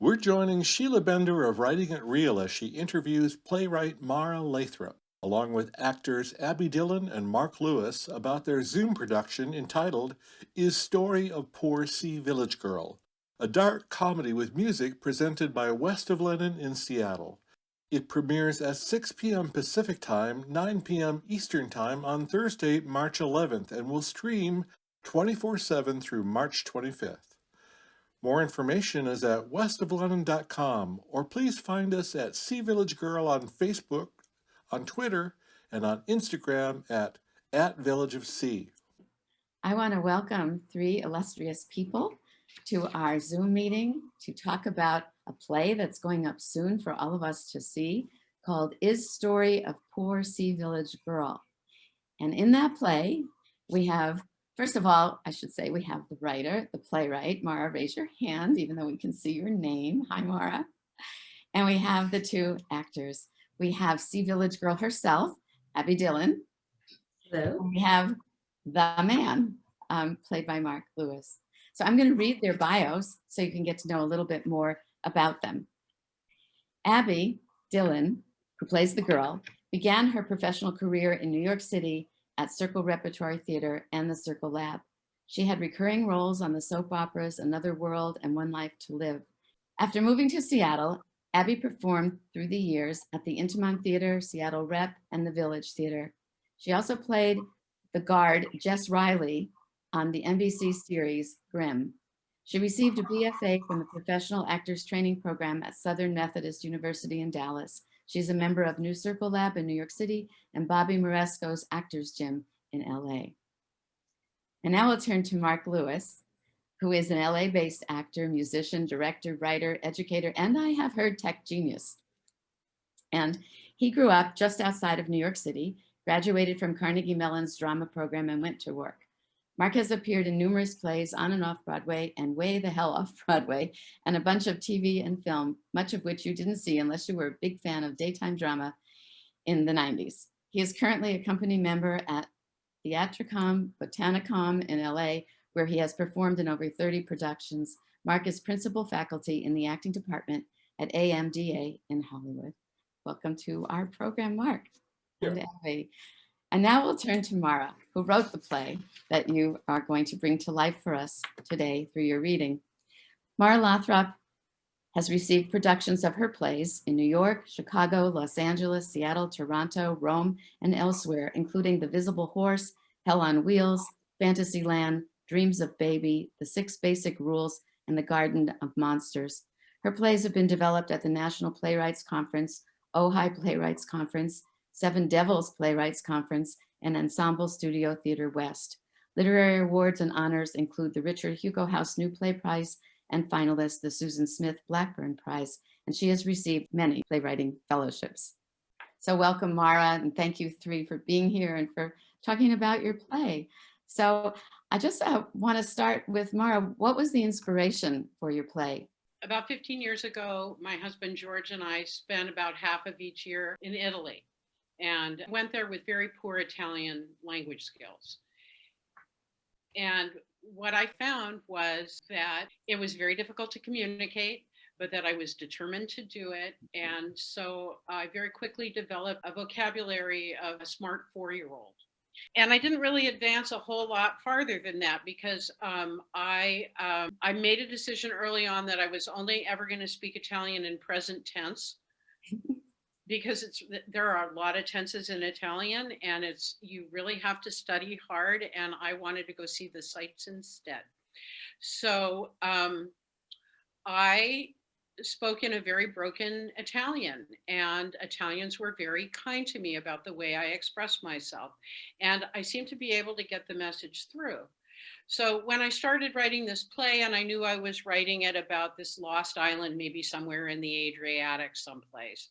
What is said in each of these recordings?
We're joining Sheila Bender of Writing It Real as she interviews playwright Mara Lathrop, along with actors Abby Dillon and Mark Lewis, about their Zoom production entitled Is Story of Poor Sea Village Girl, a dark comedy with music presented by West of Lennon in Seattle. It premieres at 6 p.m. Pacific Time, 9 p.m. Eastern Time on Thursday, March 11th, and will stream 24/7 through March 25th. More information is at westoflondon.com, or please find us at Sea Village Girl on Facebook, on Twitter, and on Instagram at Village of Sea. I want to welcome three illustrious people to our Zoom meeting to talk about a play that's going up soon for all of us to see called Is Story of Poor Sea Village Girl. And in that play, we have, first of all, I should say we have the writer, the playwright. Mara, raise your hand, even though we can see your name. Hi, Mara. And we have the two actors. We have Sea Village Girl herself, Abby Dillon. Hello. And we have the man, played by Mark Lewis. So I'm going to read their bios so you can get to know a little bit more about them. Abby Dillon, who plays the girl, began her professional career in New York City at Circle Repertory Theater and the Circle Lab. She had recurring roles on the soap operas Another World and One Life to Live. After moving to Seattle, Abby performed through the years at the Intiman Theater, Seattle Rep, and the Village Theater. She also played the guard Jess Riley on the NBC series Grimm. She received a BFA from the Professional Actors Training Program at Southern Methodist University in Dallas. She's a member of New Circle Lab in New York City and Bobby Moresco's Actors Gym in LA. And now we'll turn to Mark Lewis, who is an LA-based actor, musician, director, writer, educator, and I have heard tech genius. And he grew up just outside of New York City, graduated from Carnegie Mellon's drama program, and went to work. Mark has appeared in numerous plays on and off Broadway and way the hell off Broadway, and a bunch of TV and film, much of which you didn't see unless you were a big fan of daytime drama in the 90s. He is currently a company member at Theatricom Botanicom in LA, where he has performed in over 30 productions. Mark is principal faculty in the acting department at AMDA in Hollywood. Welcome to our program, Mark. And Abby. And now we'll turn to Mara, who wrote the play that you are going to bring to life for us today through your reading. Mara Lathrop has received productions of her plays in New York, Chicago, Los Angeles, Seattle, Toronto, Rome, and elsewhere, including The Visible Horse, Hell on Wheels, Fantasyland, Dreams of Baby, The Six Basic Rules, and The Garden of Monsters. Her plays have been developed at the National Playwrights Conference, Ojai Playwrights Conference, Seven Devils Playwrights Conference, and Ensemble Studio Theater West. Literary awards and honors include the Richard Hugo House New Play Prize and finalist, the Susan Smith Blackburn Prize, and she has received many playwriting fellowships. So welcome, Mara, and thank you three for being here and for talking about your play. So I just want to start with Mara. What was the inspiration for your play? About 15 years ago, my husband George and I spent about half of each year in Italy and went there with very poor Italian language skills. And what I found was that it was very difficult to communicate, but that I was determined to do it. And so I very quickly developed a vocabulary of a smart 4-year-old. And I didn't really advance a whole lot farther than that because I made a decision early on that I was only ever going to speak Italian in present tense. Because there are a lot of tenses in Italian and you really have to study hard, and I wanted to go see the sights instead. So I spoke in a very broken Italian, and Italians were very kind to me about the way I expressed myself. And I seemed to be able to get the message through. So when I started writing this play, and I knew I was writing it about this lost island, maybe somewhere in the Adriatic someplace,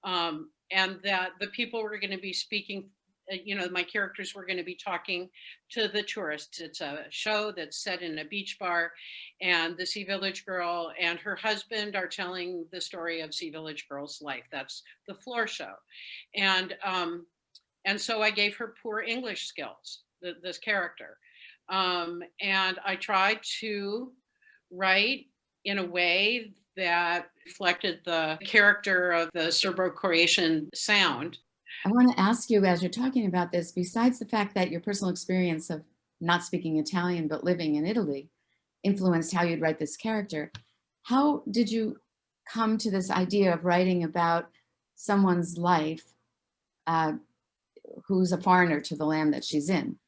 and that the people were going to be speaking, my characters were going to be talking to the tourists. It's a show that's set in a beach bar, and the Sea Village Girl and her husband are telling the story of Sea Village Girl's life. That's the floor show. And so I gave her poor English skills, this character. And I tried to write in a way that reflected the character of the Serbo-Croatian sound. I want to ask you, as you're talking about this, besides the fact that your personal experience of not speaking Italian but living in Italy influenced how you'd write this character, how did you come to this idea of writing about someone's life who's a foreigner to the land that she's in?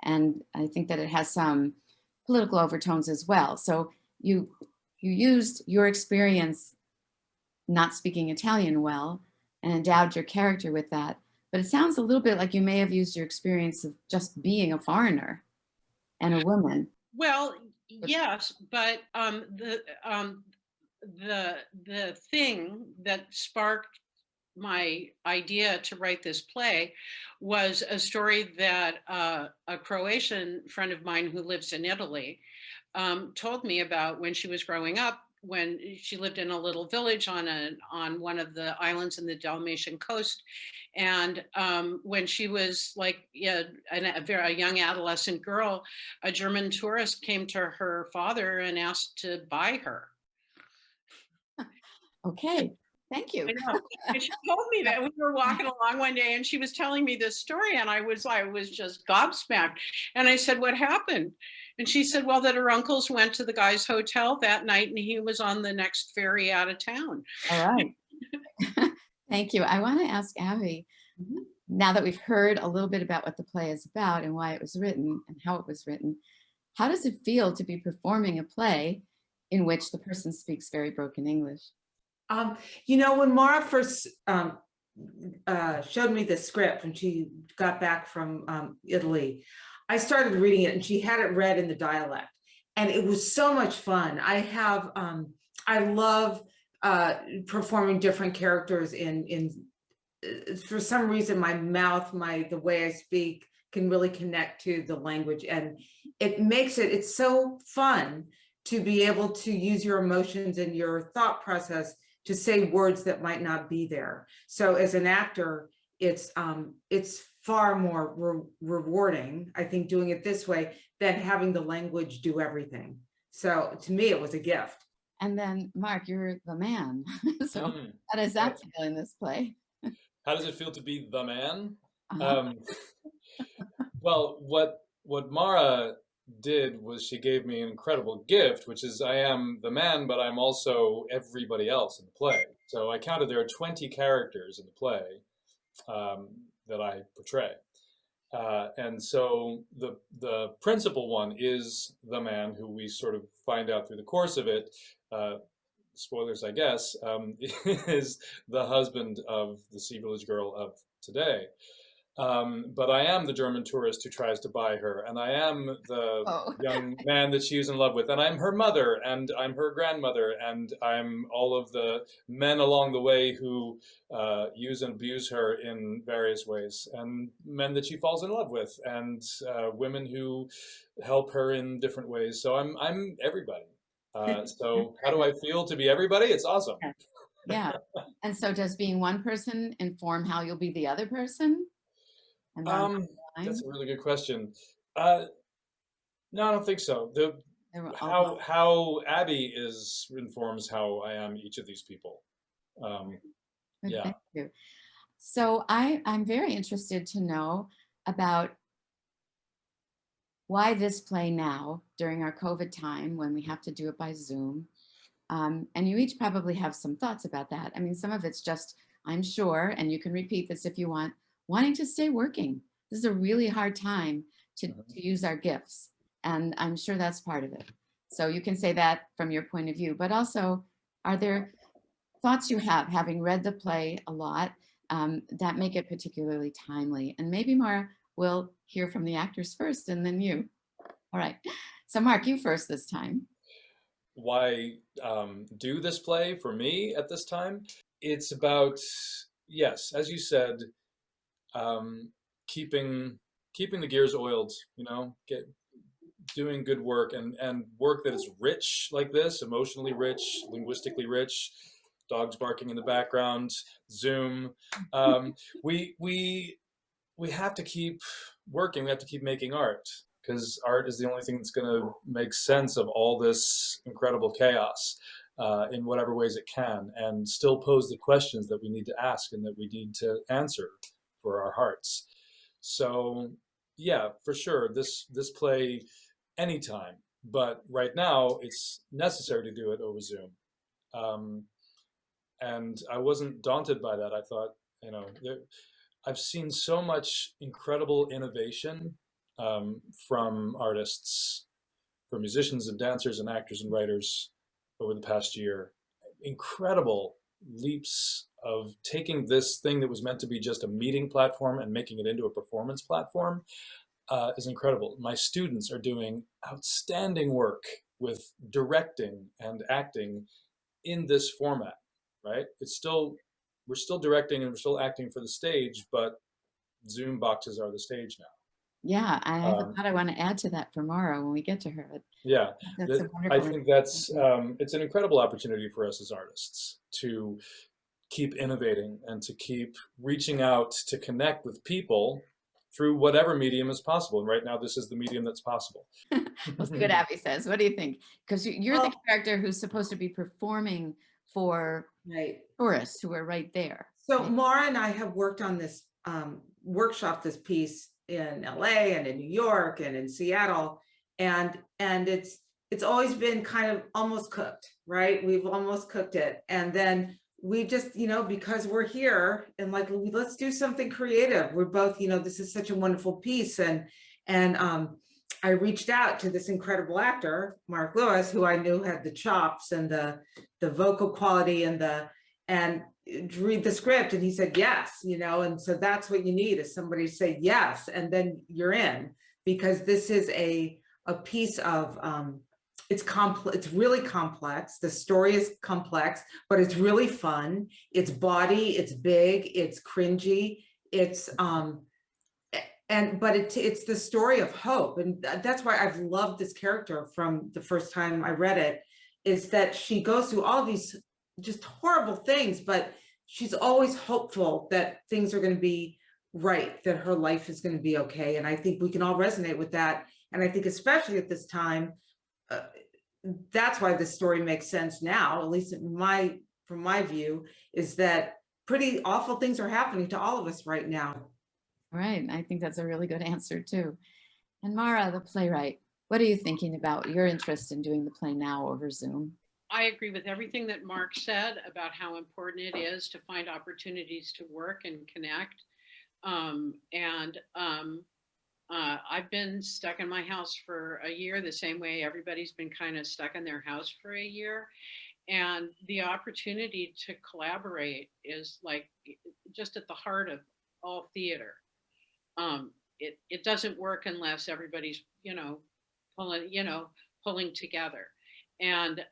And I think that it has some political overtones as well. So you used your experience not speaking Italian well and endowed your character with that. But it sounds a little bit like you may have used your experience of just being a foreigner and a woman. Well, yes, but the thing that sparked my idea to write this play was a story that a Croatian friend of mine who lives in Italy told me about when she was growing up, when she lived in a little village on one of the islands in the Dalmatian coast. And when she was like a young adolescent girl, a German tourist came to her father and asked to buy her. Okay, thank you. I know. And she told me that we were walking along one day and she was telling me this story and I was just gobsmacked. And I said, "What happened?" And she said, "Well, that her uncles went to the guy's hotel that night and he was on the next ferry out of town." All right. Thank you. I want to ask Abby, now that we've heard a little bit about what the play is about and why it was written and how it was written, how does it feel to be performing a play in which the person speaks very broken English? When Mara first showed me the script when she got back from Italy, I started reading it and she had it read in the dialect. And it was so much fun. I love performing different characters for some reason, my mouth, the way I speak can really connect to the language. And it's so fun to be able to use your emotions and your thought process to say words that might not be there. So as an actor, it's far more rewarding, I think, doing it this way than having the language do everything. So to me, it was a gift. And then, Mark, you're the man. So how does that feel in this play? How does it feel to be the man? Uh-huh. Well, what Mara did was she gave me an incredible gift, which is I am the man, but I'm also everybody else in the play. So I counted there are 20 characters in the play that I portray. And so the principal one is the man, who we sort of find out through the course of it, spoilers I guess, is the husband of the Sea Village girl of today. But I am the German tourist who tries to buy her, and I am the young man that she's in love with, and I'm her mother, and I'm her grandmother, and I'm all of the men along the way who use and abuse her in various ways, and men that she falls in love with, and women who help her in different ways. So I'm everybody. So how do I feel to be everybody? It's awesome. Yeah. And so does being one person inform how you'll be the other person? That's a really good question. No, I don't think so. How Abby informs how I am each of these people. Yeah. Thank you. So I'm very interested to know about why this play now during our COVID time when we have to do it by Zoom. And you each probably have some thoughts about that. I mean, some of it's just, I'm sure, and you can repeat this if you want, wanting to stay working. This is a really hard time to use our gifts. And I'm sure that's part of it. So you can say that from your point of view, but also, are there thoughts you have, having read the play a lot, that make it particularly timely? And maybe Mara will hear from the actors first and then you. All right. So Mark, you first this time. Why do this play for me at this time? It's about, yes, as you said, keeping the gears oiled, doing good work and work that is rich like this, emotionally rich, linguistically rich, dogs barking in the background, Zoom. We have to keep working. We have to keep making art, because art is the only thing that's going to make sense of all this incredible chaos. in whatever ways it can, and still pose the questions that we need to ask and that we need to answer for our hearts. So yeah, for sure, this play anytime, but right now it's necessary to do it over Zoom. And I wasn't daunted by that. I thought, I've seen so much incredible innovation from artists, from musicians and dancers and actors and writers over the past year. Incredible leaps of taking this thing that was meant to be just a meeting platform and making it into a performance platform is incredible. My students are doing outstanding work with directing and acting in this format, right? We're still directing and we're still acting for the stage, but Zoom boxes are the stage now. Yeah, I have a thought I want to add to that for Mara when we get to her. Yeah, That's a I wonderful. think that's it's an incredible opportunity for us as artists to keep innovating and to keep reaching out to connect with people through whatever medium is possible. And right now, this is the medium that's possible. We'll see what Abby says. What do you think? Because you're the Well- character who's supposed to be performing for Right. tourists who are right there. So right? Mara and I have worked on this workshop, this piece in LA and in New York and in Seattle, and it's always been kind of almost cooked, right? We've almost cooked it, and then we just, because we're here and like, let's do something creative. We're both, this is such a wonderful piece, and I reached out to this incredible actor, Mark Lewis, who I knew had the chops and the vocal quality and read the script, and he said yes, and so that's what you need, is somebody to say yes, and then you're in, because this is a piece of it's really complex. The story is complex, but it's really fun. It's body, it's big, it's cringy, it's it's the story of hope, and that's why I've loved this character from the first time I read it, is that she goes through all these just horrible things, but she's always hopeful that things are going to be right, that her life is going to be okay. And I think we can all resonate with that. And I think especially at this time, that's why this story makes sense now, at least from my view, is that pretty awful things are happening to all of us right now. Right. I think that's a really good answer too. And Mara, the playwright, what are you thinking about your interest in doing the play now over Zoom? I agree with everything that Mark said about how important it is to find opportunities to work and connect. I've been stuck in my house for a year, the same way everybody's been kind of stuck in their house for a year. And the opportunity to collaborate is like just at the heart of all theater. It doesn't work unless everybody's, pulling together. And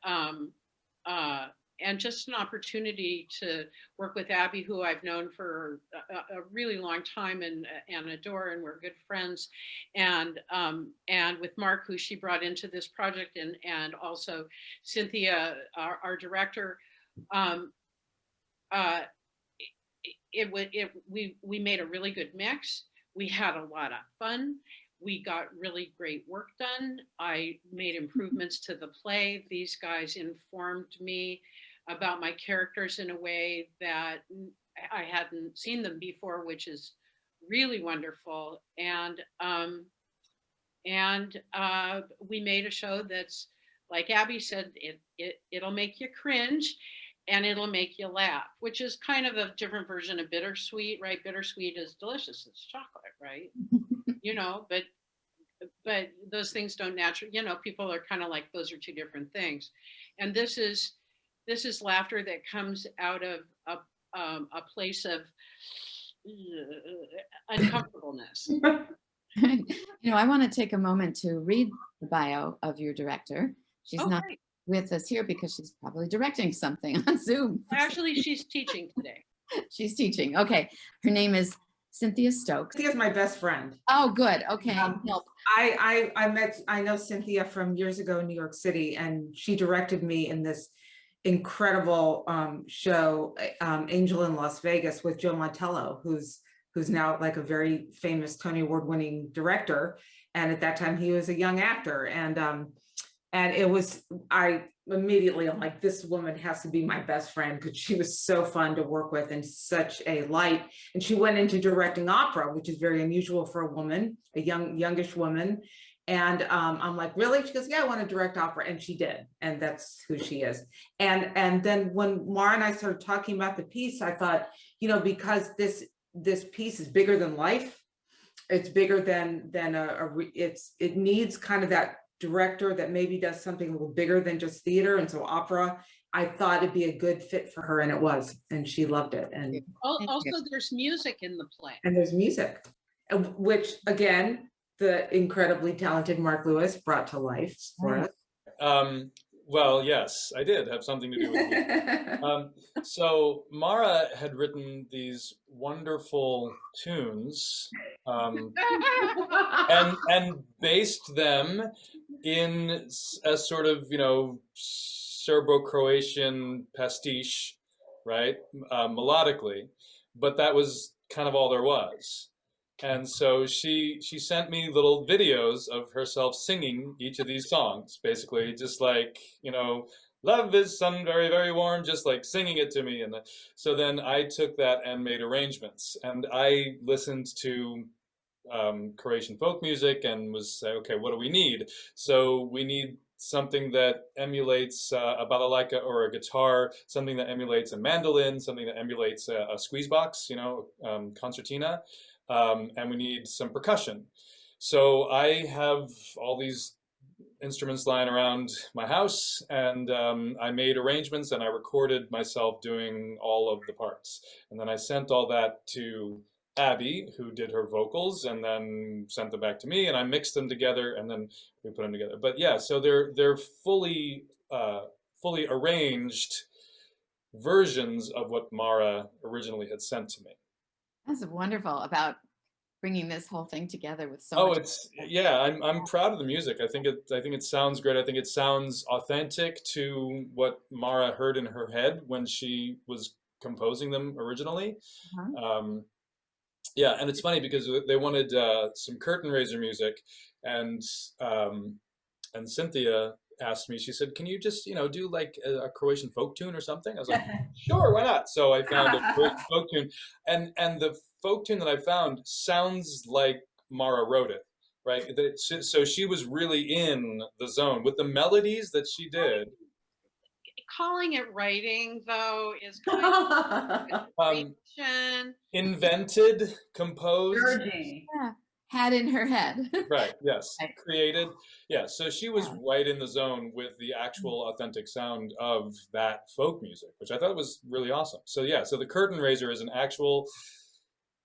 just an opportunity to work with Abby, who I've known for a really long time and adore, and we're good friends, and with Mark, who she brought into this project, and also Cynthia, our director. We made a really good mix. We had a lot of fun. We got really great work done. I made improvements to the play. These guys informed me about my characters in a way that I hadn't seen them before, which is really wonderful. And we made a show that's, like Abby said, it'll make you cringe and it'll make you laugh, which is kind of a different version of bittersweet, right? Bittersweet is delicious. It's chocolate, right? But those things don't naturally, people are kind of like, those are two different things. And this is laughter that comes out of a place of uncomfortableness. I want to take a moment to read the bio of your director. She's not Great. with us here because she's probably directing something on Zoom. Actually, she's teaching today. She's teaching. Okay. Her name is Cynthia Stokes. Cynthia's my best friend. Oh, good. Okay. I know Cynthia from years ago in New York City, and she directed me in this incredible show, Angel in Las Vegas, with Joe Mantello, who's now like a very famous Tony Award-winning director. And at that time he was a young actor. And it was, I immediately I'm like, this woman has to be my best friend, because she was so fun to work with and such a light. And she went into directing opera, which is very unusual for a woman, a youngish woman. And I'm like, really? She goes, yeah, I want to direct opera. And she did. And that's who she is. And then when Mara and I started talking about the piece, I thought, you know, because this piece is bigger than life, it's bigger than it needs kind of that director that maybe does something a little bigger than just theater. And so opera, I thought it'd be a good fit for her, and it was, and she loved it. And Also, there's music in the play. there's music, which again, the incredibly talented Mark Lewis brought to life for us. Well, yes, I did have something to do with it. So Mara had written these wonderful tunes, and based them in a sort of, you know, Serbo-Croatian pastiche, right, melodically, but that was kind of all there was. And so she sent me little videos of herself singing each of these songs, basically just like, you know, love is sun very, very warm, just like singing it to me. And so then I took that and made arrangements, and I listened to Croatian folk music and was like, okay, what do we need? So we need something that emulates a balalaika or a guitar, something that emulates a mandolin, something that emulates a squeeze box, you know, concertina. And we need some percussion. So I have all these instruments lying around my house, and I made arrangements and I recorded myself doing all of the parts. And then I sent all that to Abby, who did her vocals, and then sent them back to me, and I mixed them together, and then we put them together. But yeah, so they're fully arranged versions of what Mara originally had sent to me. That's wonderful about bringing this whole thing together with so Oh, much. it's yeah. I'm proud of the music. I think it sounds great. I think it sounds authentic to what Mara heard in her head when she was composing them originally. Uh-huh. Yeah, and it's funny because they wanted some curtain raiser music, and Cynthia asked me. She said, "Can you just, you know, do like a Croatian folk tune or something?" I was like, "Sure, why not?" So I found a Croatian folk tune, and the folk tune that I found sounds like Mara wrote it, right? So she was really in the zone with the melodies that she did. Calling it writing, though, is kind of creation. Invented, composed. Yeah, had in her head. Right, yes, Right. created. Yeah, so she was right in the zone with the actual authentic sound of that folk music, which I thought was really awesome. So yeah, so the Curtain Raiser is an actual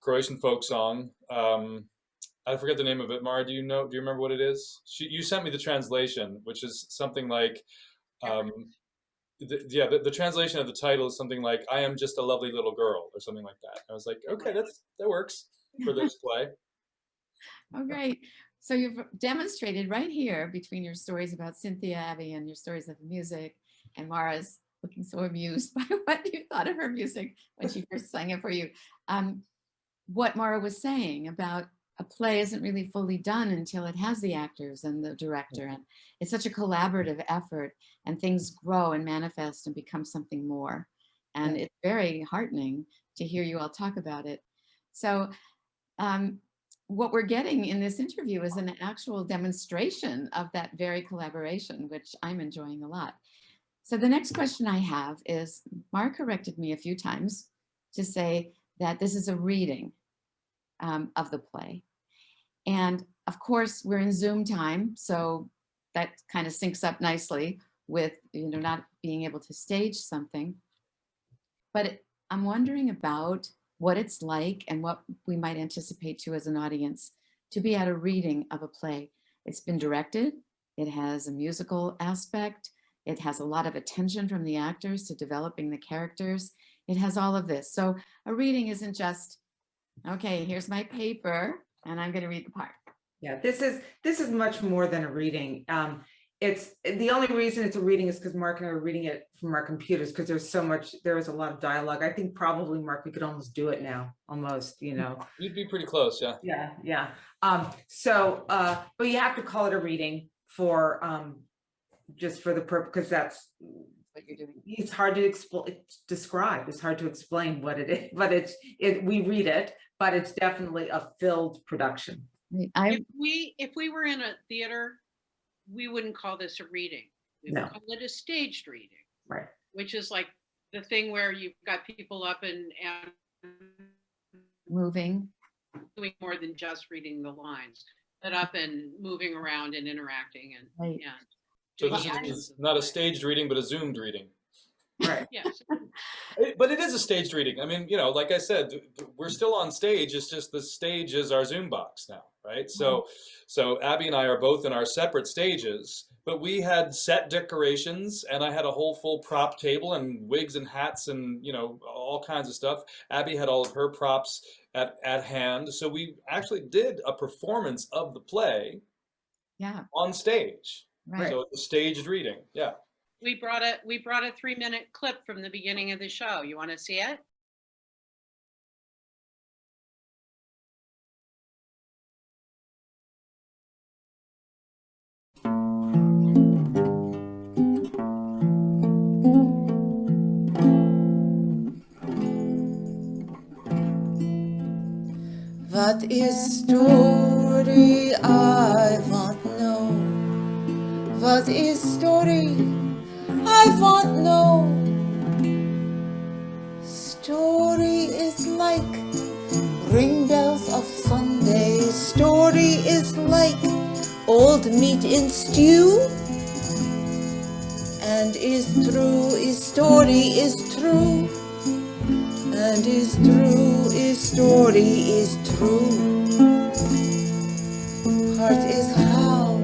Croatian folk song. I forget the name of it. Mara, do you remember what it is? You sent me the translation, which is something like, the translation of the title is something like, "I am just a lovely little girl," or something like that. I was like, okay, that works for this play. Oh, great. So you've demonstrated right here between your stories about Cynthia, Abby, and your stories of music, and Mara's looking so amused by what you thought of her music when she first sang it for you. What Mara was saying about a play isn't really fully done until it has the actors and the director. And it's such a collaborative effort, and things grow and manifest and become something more. And it's very heartening to hear you all talk about it. So what we're getting in this interview is an actual demonstration of that very collaboration, which I'm enjoying a lot. So the next question I have is, Mara corrected me a few times to say that this is a reading of the play. And of course, we're in Zoom time, so that kind of syncs up nicely with, you know, not being able to stage something. But I'm wondering about what it's like and what we might anticipate to as an audience to be at a reading of a play. It's been directed, it has a musical aspect, it has a lot of attention from the actors to developing the characters. It has all of this. So a reading isn't just, okay, here's my paper and I'm going to read the part. Yeah, this is much more than a reading. It's the only reason it's a reading is because Mark and I are reading it from our computers, because there is a lot of dialogue. I think probably, Mark, we could almost do it now, almost, you know. You'd be pretty close, yeah. Yeah. But you have to call it a reading for just for the purpose, because that's What you're doing. it's hard to describe. It's hard to explain what it is, but we read it, but it's definitely a filled production. If we were in a theater, we wouldn't call this a reading. We would No. call it a staged reading, Right. which is like the thing where you've got people up and Moving. doing more than just reading the lines, but up and moving around and interacting and Right. So doing this actions is of the not a play. staged reading, but a zoomed reading. Right. Yes. But it is a staged reading. I mean, like I said, we're still on stage. It's just the stage is our Zoom box now, right? So Abby and I are both in our separate stages, but we had set decorations, and I had a whole full prop table and wigs and hats and all kinds of stuff. Abby had all of her props at hand, so we actually did a performance of the play. Yeah. On stage. Right. So it's a staged reading. Yeah. We brought a 3-minute clip from the beginning of the show. You want to see it? What is story? I want know. What is story? I want know. Story is like ring bells of Sunday. Story is like old meat in stew. And is true, is story is true. And is true, is story is true. Heart is how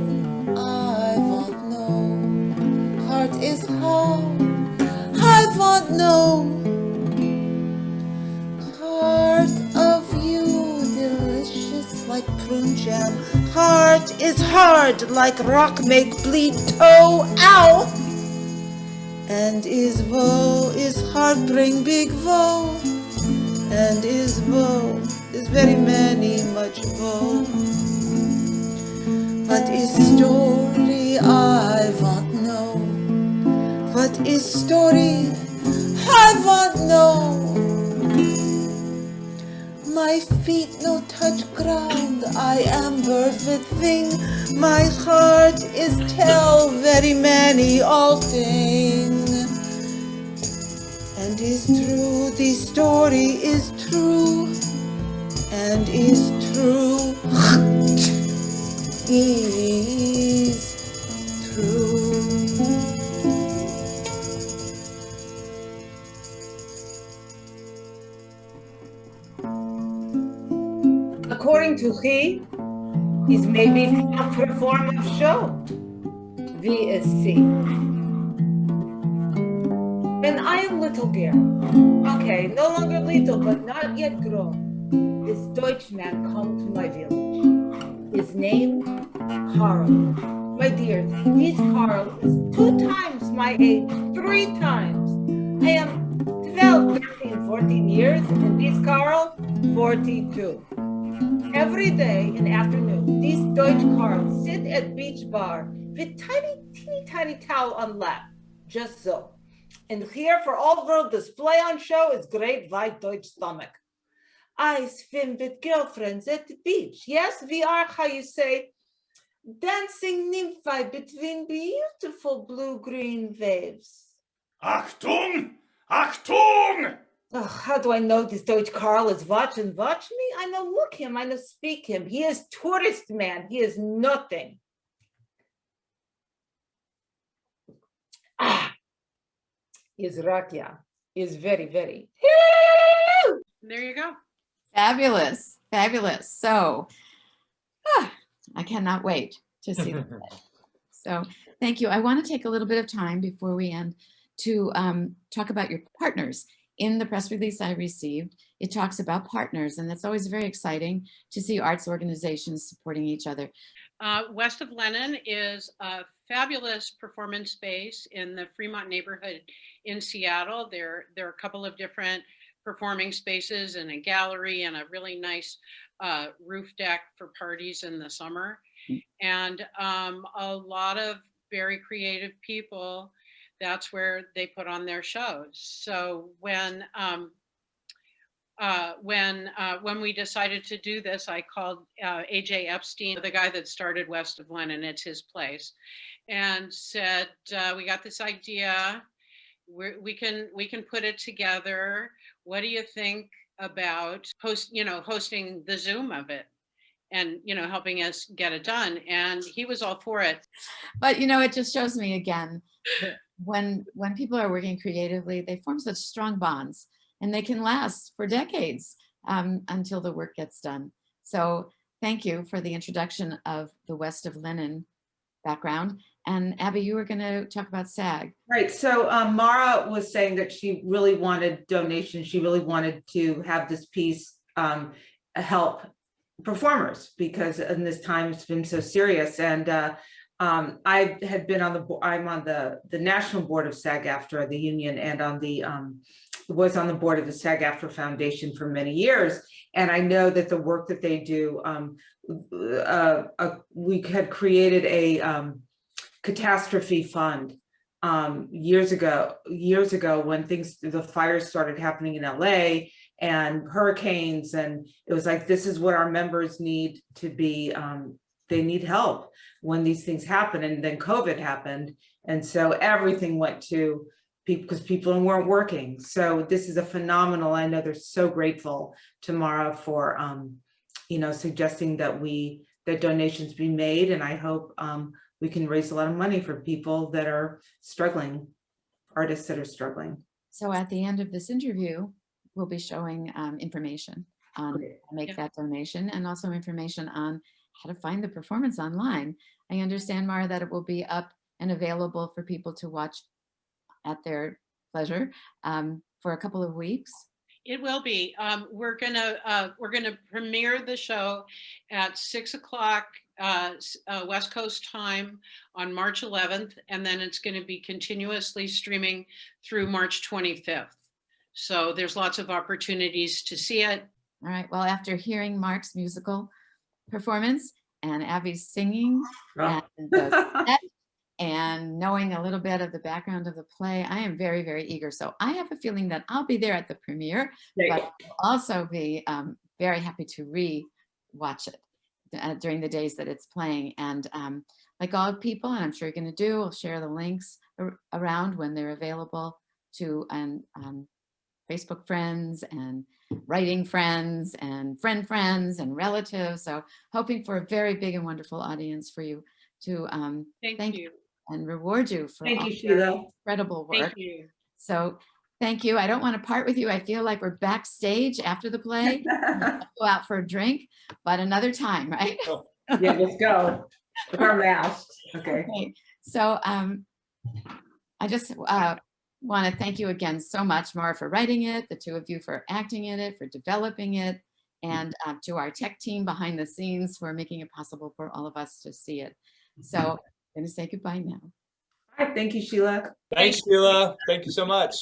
I want know. Heart is how I want know. Heart of you, delicious like prune jam. Heart is hard like rock make bleed toe. Ow! And is woe, is heart bring big woe. And is woe, is very many much woe. What is story? I want know. What is story? I want know. My feet no touch ground. I am bird with wing. My heart is tell very many all thing. And is true, the story is true. And is true. Is true. According to he, is maybe a performance show. VSC. And I am little girl. Okay, no longer little, but not yet grown. This Deutschman come to my village. His name, Karl. My dears, this Karl is 2 times my age, 3 times. I am 12, 13, 14 years, and this Karl, 42. Every day in afternoon, these Deutsch Karls sit at beach bar with teeny tiny towel on lap, just so. And here for all world display on show is great white Deutsch stomach. I swim with girlfriends at the beach. Yes, we are, how you say, dancing nymphi between beautiful blue-green waves. Achtung! Achtung! Oh, how do I know this Deutsch Karl is watch me? I know look him, I know speak him. He is tourist man, he is nothing. Is rakia, is very, very. There you go. Fabulous. Fabulous. So I cannot wait to see the play. So thank you. I want to take a little bit of time before we end to talk about your partners. In the press release I received, it talks about partners, and that's always very exciting to see arts organizations supporting each other. West of Lenin is a fabulous performance space in the Fremont neighborhood in Seattle. There are a couple of different performing spaces and a gallery and a really nice roof deck for parties in the summer. And a lot of very creative people, that's where they put on their shows. So when we decided to do this, I called AJ Epstein, the guy that started West of Lennon, it's his place, and said, we got this idea, we can put it together. What do you think about hosting the Zoom of it, and helping us get it done? And he was all for it. But it just shows me again that when people are working creatively, they form such strong bonds, and they can last for decades until the work gets done. So thank you for the introduction of the West of Lennon background. And Abby, you were going to talk about SAG. Right. So Mara was saying that she really wanted donations. She really wanted to have this piece help performers, because in this time it's been so serious. And I had been I'm on the national board of SAG-AFTRA, the union, and was on the board of the SAG-AFTRA Foundation for many years. And I know that the work that they do, we had created a catastrophe fund years ago when the fires started happening in LA and hurricanes, and it was like, this is what our members need to be, they need help when these things happen. And then COVID happened, and so everything went to people because people weren't working. So this is a phenomenal, I know they're so grateful to Mara for suggesting that donations be made, and I hope we can raise a lot of money for people that are struggling, artists that are struggling. So at the end of this interview, we'll be showing information on how to make that donation, and also information on how to find the performance online. I understand, Mara, that it will be up and available for people to watch at their pleasure for a couple of weeks. It will be. We're gonna premiere the show at 6 o'clock West Coast time on March 11th, and then it's going to be continuously streaming through March 25th. So there's lots of opportunities to see it. All right. Well, after hearing Mark's musical performance and Abby's singing and the set, and knowing a little bit of the background of the play, I am very, very eager. So I have a feeling that I'll be there at the premiere, but I'll also be very happy to re-watch it during the days that it's playing. And like all people, and I'm sure you're going to do, I'll share the links around when they're available to Facebook friends and writing friends and friends and relatives. So hoping for a very big and wonderful audience for you to thank you and reward you for all your incredible work. Thank you. So thank you. I don't want to part with you. I feel like we're backstage after the play. Go out for a drink, but another time, right? Yeah, let's go with our masks. Okay. So I just want to thank you again so much, Mara, for writing it, the two of you for acting in it, for developing it, and to our tech team behind the scenes for making it possible for all of us to see it. So I'm going to say goodbye now. All right, thank you, Sheila. Thanks, Sheila. Thank you so much.